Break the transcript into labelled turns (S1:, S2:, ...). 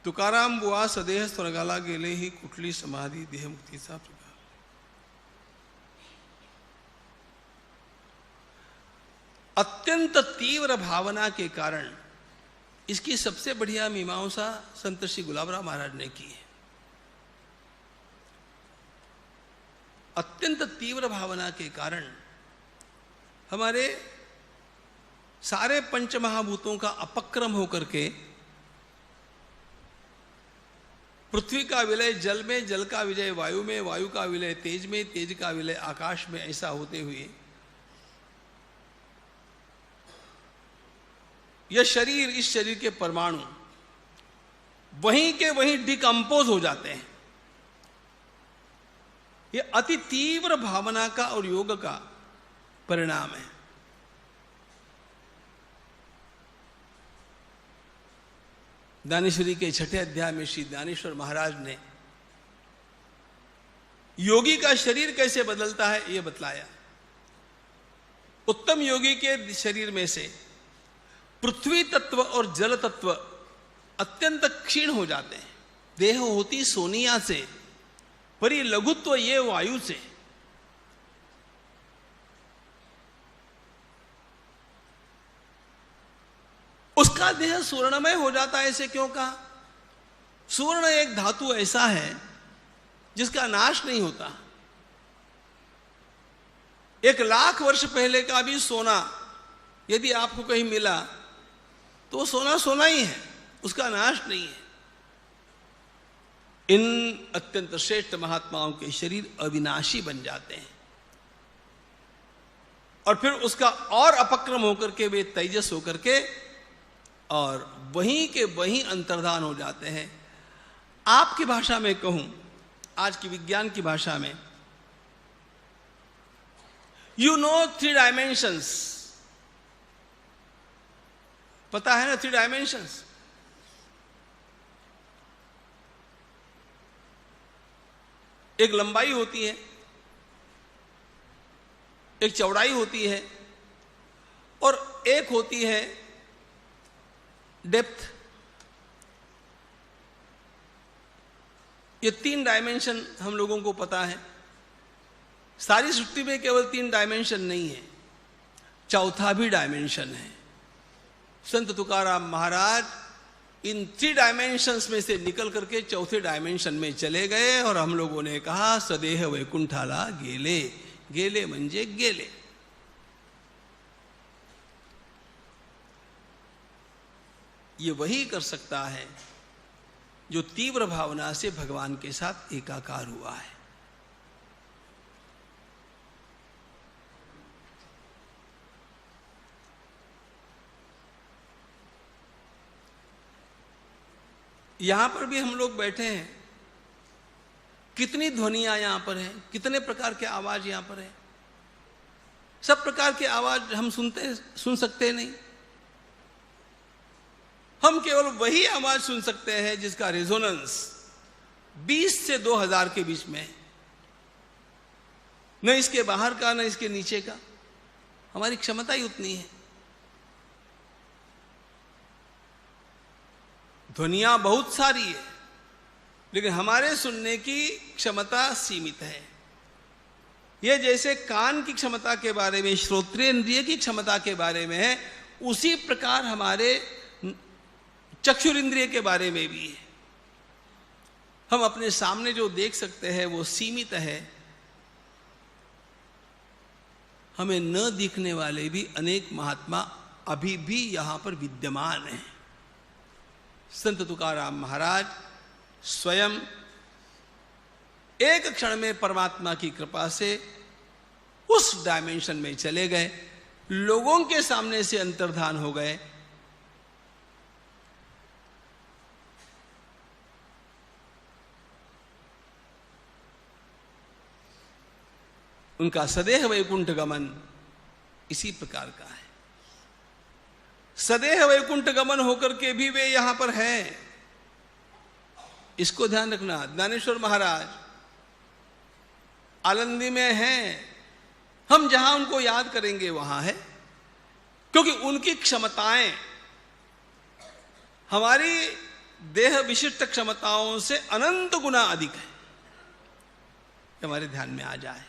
S1: तुकाराम बुवा सदेह स्वर्गाला गेले ही कुठली समाधी देहमुक्तीचा प्रकार। अत्यंत तीव्र भावना के कारण इसकी सबसे बढ़िया मीमांसा संत श्री गुलाबराव महाराज ने की है। अत्यंत तीव्र भावना के कारण हमारे सारे पंचमहाभूतों का अपक्रम होकर के पृथ्वी का विलय जल में, जल का विलय वायु में, वायु का विलय तेज में, तेज का विलय आकाश में, ऐसा होते हुए यह शरीर, इस शरीर के परमाणु वहीं के वहीं डिकम्पोज हो जाते हैं। यह अति तीव्र भावना का और योग का परिणाम है। दानेश्वरी के छठे अध्याय में श्री ज्ञानेश्वर महाराज ने योगी का शरीर कैसे बदलता है यह बतलाया। उत्तम योगी के शरीर में से पृथ्वी तत्व और जल तत्व अत्यंत क्षीण हो जाते हैं। देह होती सोनिया से, पर ये लघुत्व ये वायु से। उसका देह सुवर्णमय हो जाता है। ऐसे क्यों कहा? सुवर्ण एक धातु ऐसा है जिसका नाश नहीं होता। 1,00,000 वर्ष पहले का भी सोना यदि आपको कहीं मिला तो सोना सोना ही है, उसका नाश नहीं है। इन अत्यंत श्रेष्ठ महात्माओं के शरीर अविनाशी बन जाते हैं और फिर उसका और अपक्रम होकर के वे तेजस होकर के और वहीं के वहीं अंतर्धान हो जाते हैं। आपकी भाषा में कहूं, आज की विज्ञान की भाषा में, यू नो 3 डायमेंशंस, पता है ना 3 डायमेंशंस? एक लंबाई होती है, एक चौड़ाई होती है और एक होती है डेप्थ। ये 3 डायमेंशन हम लोगों को पता है। सारी सृष्टि में केवल 3 डायमेंशन नहीं है, चौथा भी डायमेंशन है। संत तुकाराम महाराज इन 3 डायमेंशंस में से निकल करके चौथे डायमेंशन में चले गए और हम लोगों ने कहा सदेह वैकुंठाला गेले। गेले म्हणजे गेले। ये वही कर सकता है जो तीव्र भावना से भगवान के साथ एकाकार हुआ है। यहां पर भी हम लोग बैठे हैं, कितनी ध्वनियां यहां पर हैं, कितने प्रकार के आवाज यहां पर है। सब प्रकार के आवाज हम सुन सकते नहीं। हम केवल वही आवाज सुन सकते हैं जिसका रेजोनेंस 20 से 2000 के बीच में है। न इसके बाहर का, न इसके नीचे का। हमारी क्षमता ही उतनी है। ध्वनियां बहुत सारी है, लेकिन हमारे सुनने की क्षमता सीमित है। यह जैसे कान की क्षमता के बारे में, श्रोत्रिय इंद्रिय की क्षमता के बारे में है, उसी प्रकार हमारे चक्षुर इंद्रिय के बारे में भी है। हम अपने सामने जो देख सकते हैं वो सीमित है। हमें न दिखने वाले भी अनेक महात्मा अभी भी यहां पर विद्यमान हैं। संत तुकाराम महाराज स्वयं एक क्षण में परमात्मा की कृपा से उस डायमेंशन में चले गए, लोगों के सामने से अंतर्धान हो गए। उनका सदेह वैकुंठ गमन इसी प्रकार का है। सदेह वैकुंठ गमन होकर के भी वे यहां पर हैं, इसको ध्यान रखना। ज्ञानेश्वर महाराज आनंदी में हैं, हम जहां उनको याद करेंगे वहां है, क्योंकि उनकी क्षमताएं हमारी देह विशिष्ट क्षमताओं से अनंत गुना अधिक है, हमारे ध्यान में आ जाए।